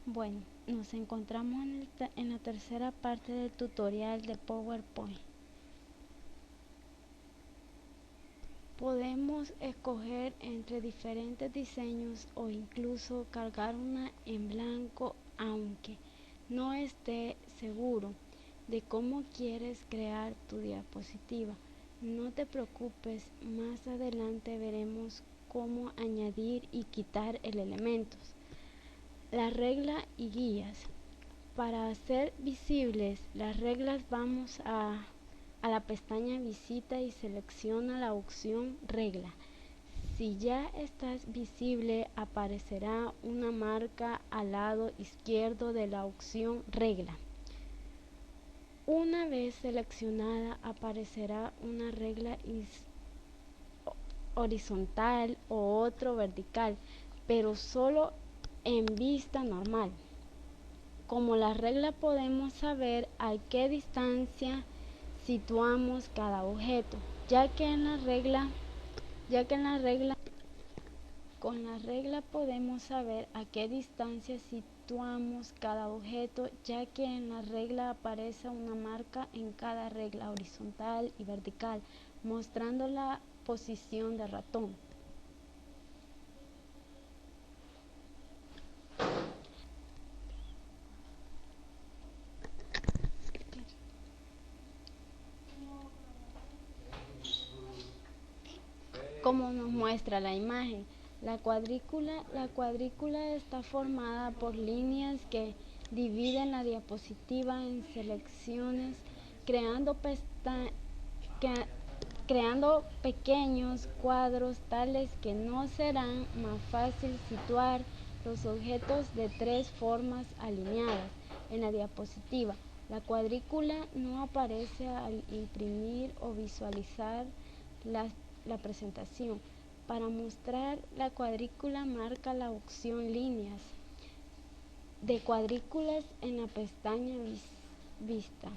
Bueno, nos encontramos en la tercera parte del tutorial de PowerPoint. Podemos escoger entre diferentes diseños o incluso cargar una en blanco, aunque no esté seguro de cómo quieres crear tu diapositiva. No te preocupes, más adelante veremos cómo añadir y quitar elementos. La regla y guías. Para hacer visibles las reglas vamos a la pestaña Visita y selecciona la opción Regla. Si ya estás visible, aparecerá una marca al lado izquierdo de la opción Regla. Una vez seleccionada, aparecerá una regla horizontal o otro vertical, pero solo en vista normal. Como la regla podemos saber a qué distancia situamos cada objeto, con la regla podemos saber a qué distancia situamos cada objeto, ya que en la regla aparece una marca en cada regla horizontal y vertical, mostrando la posición del ratón. Como nos muestra la imagen, la cuadrícula está formada por líneas que dividen la diapositiva en selecciones, creando pequeños cuadros tales que nos serán más fácil situar los objetos de tres formas alineadas en la diapositiva. La cuadrícula no aparece al imprimir o visualizar la presentación. Para mostrar la cuadrícula, marca la opción Líneas de cuadrículas en la pestaña Vista,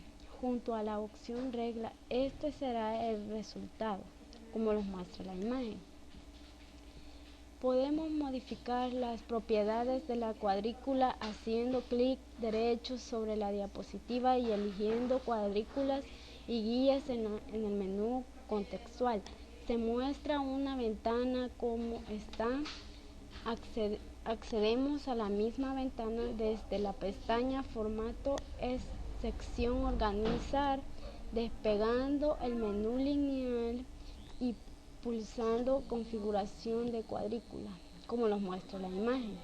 junto a la opción Regla. Este será el resultado, como los muestra la imagen. Podemos modificar las propiedades de la cuadrícula haciendo clic derecho sobre la diapositiva y eligiendo cuadrículas y guías en el menú contextual. Se muestra una ventana como está. Accedemos a la misma ventana desde la pestaña Formato, sección Organizar, despegando el menú lineal y pulsando Configuración de cuadrícula, como nos muestra la imagen.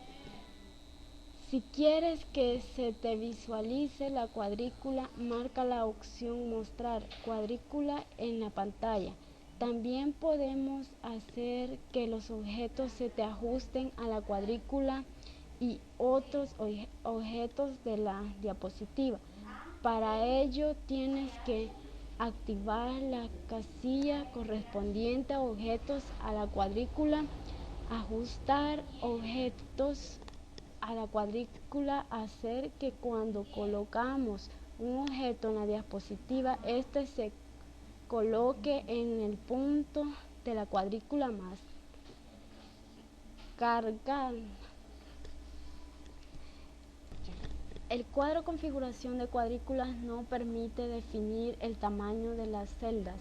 Si quieres que se te visualice la cuadrícula, marca la opción Mostrar cuadrícula en la pantalla. También podemos hacer que los objetos se te ajusten a la cuadrícula y otros objetos de la diapositiva. Para ello tienes que activar la casilla correspondiente a objetos a la cuadrícula, ajustar objetos a la cuadrícula, hacer que cuando colocamos un objeto en la diapositiva, este se coloque en el punto de la cuadrícula más cargada. El cuadro configuración de cuadrículas no permite definir el tamaño de las celdas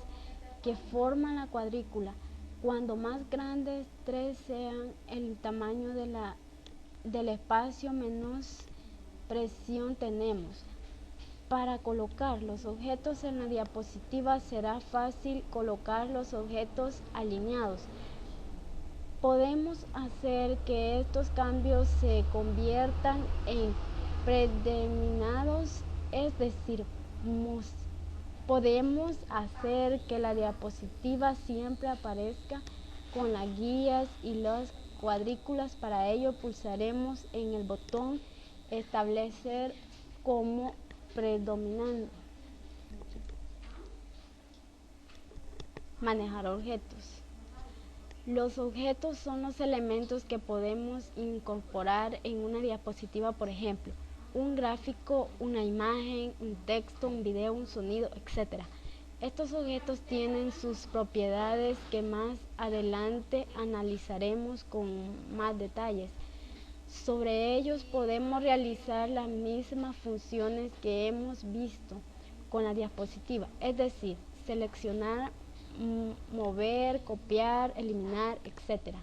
que forman la cuadrícula. Cuando más grandes tres sean el tamaño del espacio, menos presión tenemos. Para colocar los objetos en la diapositiva será fácil colocar los objetos alineados. Podemos hacer que estos cambios se conviertan en predeterminados, es decir, podemos hacer que la diapositiva siempre aparezca con las guías y las cuadrículas. Para ello pulsaremos en el botón Establecer como predominante. Manejar objetos. Los objetos son los elementos que podemos incorporar en una diapositiva, por ejemplo, un gráfico, una imagen, un texto, un video, un sonido, etc. Estos objetos tienen sus propiedades que más adelante analizaremos con más detalles. Sobre ellos podemos realizar las mismas funciones que hemos visto con la diapositiva, es decir, seleccionar, mover, copiar, eliminar, etc.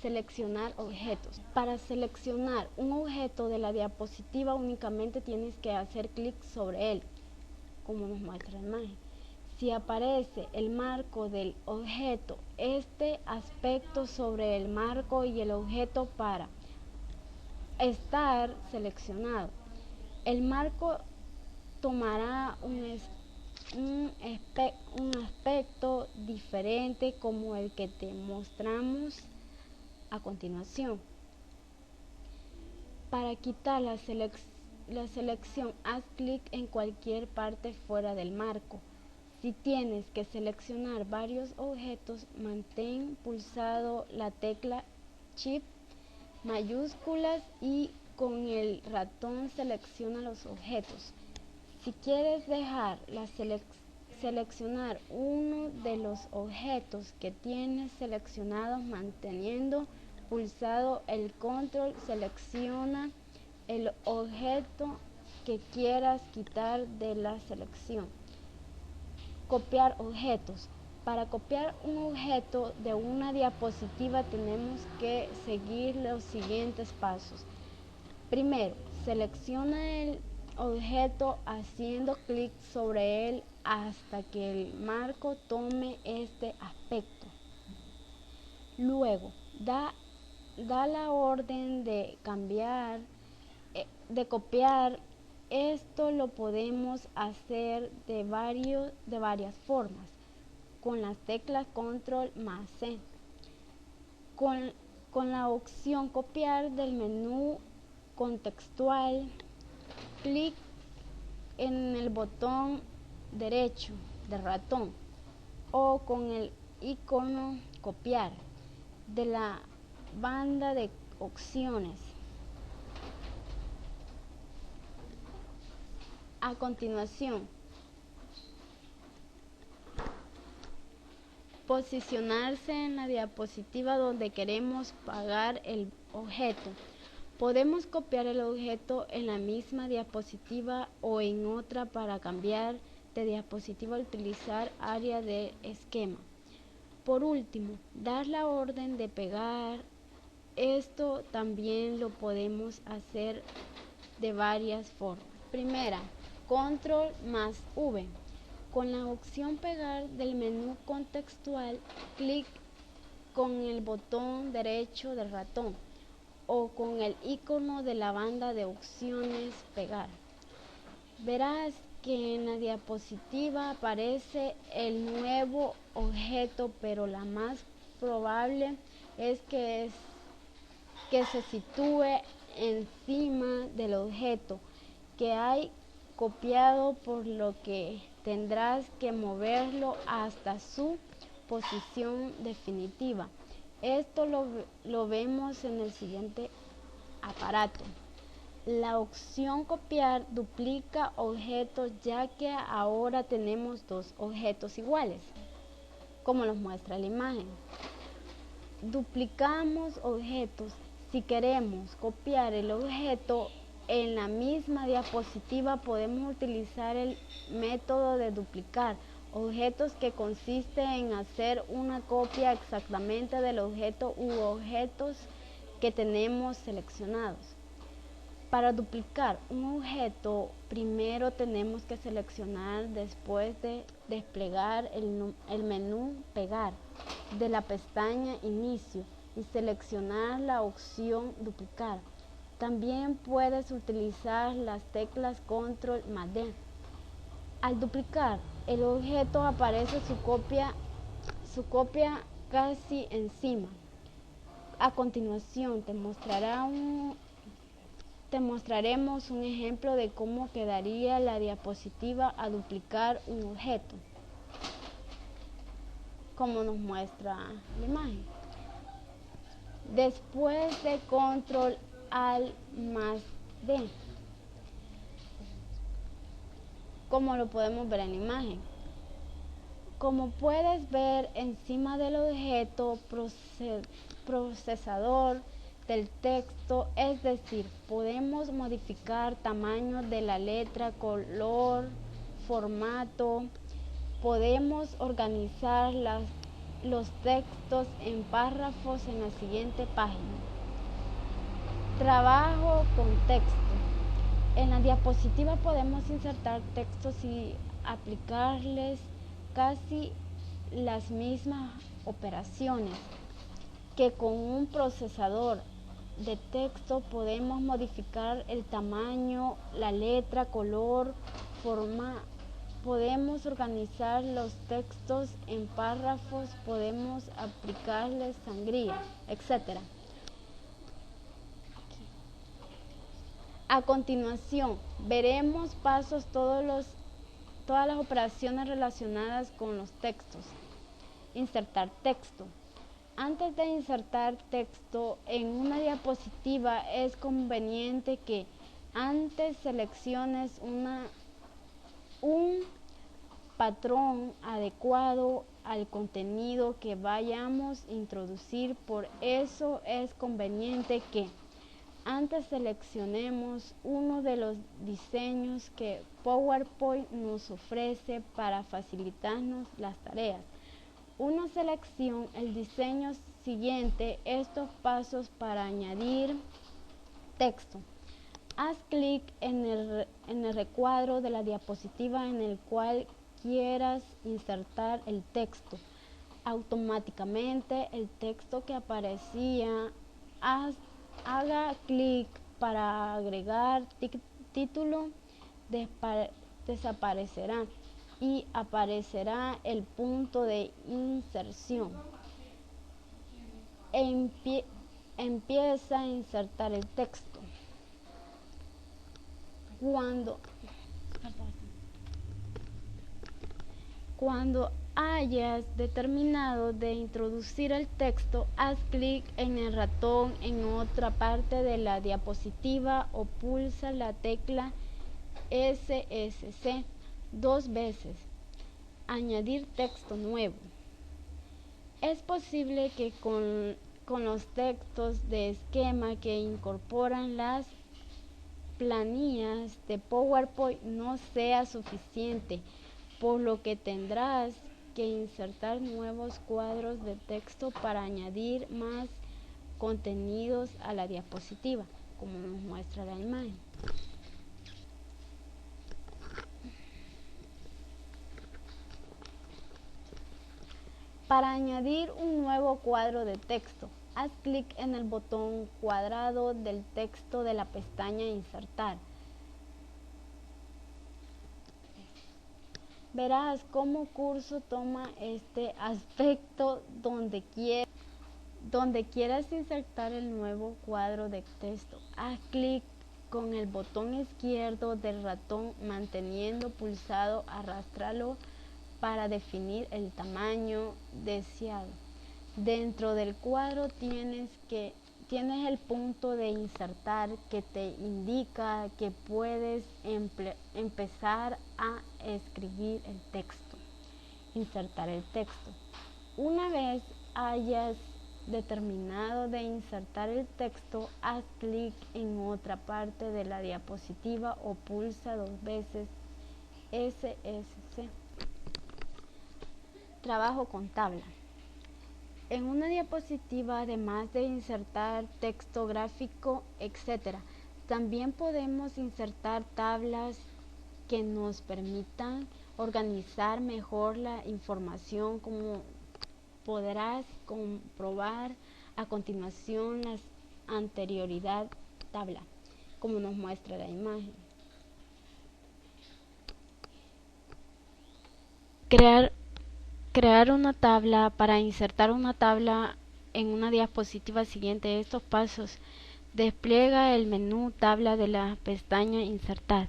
Seleccionar objetos. Para seleccionar un objeto de la diapositiva únicamente tienes que hacer clic sobre él, como nos muestra la imagen. Si aparece el marco del objeto, este aspecto sobre el marco y el objeto para estar seleccionado. El marco tomará un aspecto diferente como el que te mostramos a continuación. Para quitar la selección, haz clic en cualquier parte fuera del marco. Si tienes que seleccionar varios objetos, mantén pulsado la tecla Shift mayúsculas y con el ratón selecciona los objetos. Si quieres dejar seleccionar uno de los objetos que tienes seleccionados, manteniendo pulsado el control, selecciona el objeto que quieras quitar de la selección. Copiar objetos. Para copiar un objeto de una diapositiva tenemos que seguir los siguientes pasos. Primero, selecciona el objeto haciendo clic sobre él hasta que el marco tome este aspecto. Luego, da la orden de copiar. Esto lo podemos hacer de varias formas, con las teclas control más C. Con la opción copiar del menú contextual, clic en el botón derecho del ratón o con el icono copiar de la banda de opciones. A continuación, posicionarse en la diapositiva donde queremos pegar el objeto. Podemos copiar el objeto en la misma diapositiva o en otra. Para cambiar de diapositiva, utilizar área de esquema. Por último, dar la orden de pegar. Esto también lo podemos hacer de varias formas. Primera, control más V. Con la opción pegar del menú contextual, clic con el botón derecho del ratón o con el icono de la banda de opciones pegar. Verás que en la diapositiva aparece el nuevo objeto, pero la más probable es que se sitúe encima del objeto que hay copiado, por lo que tendrás que moverlo hasta su posición definitiva. Esto lo vemos en el siguiente aparato. La opción copiar duplica objetos, ya que ahora tenemos dos objetos iguales, como nos muestra la imagen. Duplicamos objetos. Si queremos copiar el objeto en la misma diapositiva, podemos utilizar el método de duplicar objetos, que consiste en hacer una copia exactamente del objeto u objetos que tenemos seleccionados. Para duplicar un objeto, primero tenemos que seleccionar, después de desplegar el menú pegar de la pestaña inicio y seleccionar la opción duplicar. También puedes utilizar las teclas control más D. Al duplicar el objeto aparece su copia casi encima. A continuación te mostraremos un ejemplo de cómo quedaría la diapositiva a duplicar un objeto, como nos muestra la imagen. Después de control al más D, como lo podemos ver en la imagen. Como puedes ver, encima del objeto procesador del texto, es decir, podemos modificar tamaño de la letra, color, formato, podemos organizar los textos en párrafos en la siguiente página. Trabajo con texto. En la diapositiva podemos insertar textos y aplicarles casi las mismas operaciones que con un procesador de texto. Podemos modificar el tamaño, la letra, color, forma. Podemos organizar los textos en párrafos, podemos aplicarles sangría, etc. A continuación, veremos pasos todas las operaciones relacionadas con los textos. Insertar texto. Antes de insertar texto en una diapositiva, es conveniente que antes selecciones un patrón adecuado al contenido que vayamos a introducir. Por eso es conveniente que antes seleccionemos uno de los diseños que PowerPoint nos ofrece para facilitarnos las tareas. Una selección, el diseño siguiente, estos pasos para añadir texto. Haz clic en el recuadro de la diapositiva en el cual quieras insertar el texto. Automáticamente el texto que aparecía, haga clic para agregar título, desaparecerá y aparecerá el punto de inserción. Empieza a insertar el texto. Cuando hayas determinado de introducir el texto, haz clic en el ratón en otra parte de la diapositiva o pulsa la tecla SSC 2 veces. Añadir texto nuevo. Es posible que con los textos de esquema que incorporan las planillas de PowerPoint no sea suficiente, por lo que tendrás que insertar nuevos cuadros de texto para añadir más contenidos a la diapositiva, como nos muestra la imagen. Para añadir un nuevo cuadro de texto, haz clic en el botón cuadrado del texto de la pestaña Insertar. Verás cómo curso toma este aspecto donde quieras insertar el nuevo cuadro de texto. Haz clic con el botón izquierdo del ratón manteniendo pulsado, arrástralo para definir el tamaño deseado. Dentro del cuadro tienes el punto de insertar que te indica que puedes empezar a escribir el texto. Insertar el texto. Una vez hayas determinado de insertar el texto, haz clic en otra parte de la diapositiva o pulsa 2 veces SSC. Trabajo con tabla. En una diapositiva, además de insertar texto gráfico, etc., también podemos insertar tablas que nos permitan organizar mejor la información, como podrás comprobar a continuación la anterioridad tabla, como nos muestra la imagen. Crear una tabla. Para insertar una tabla en una diapositiva siguiente estos pasos, despliega el menú tabla de la pestaña Insertar.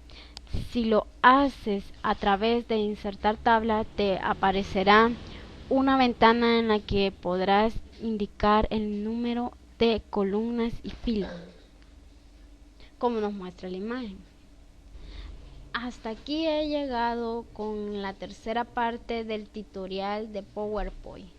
Si lo haces a través de Insertar tabla, te aparecerá una ventana en la que podrás indicar el número de columnas y filas, como nos muestra la imagen. Hasta aquí he llegado con la tercera parte del tutorial de PowerPoint.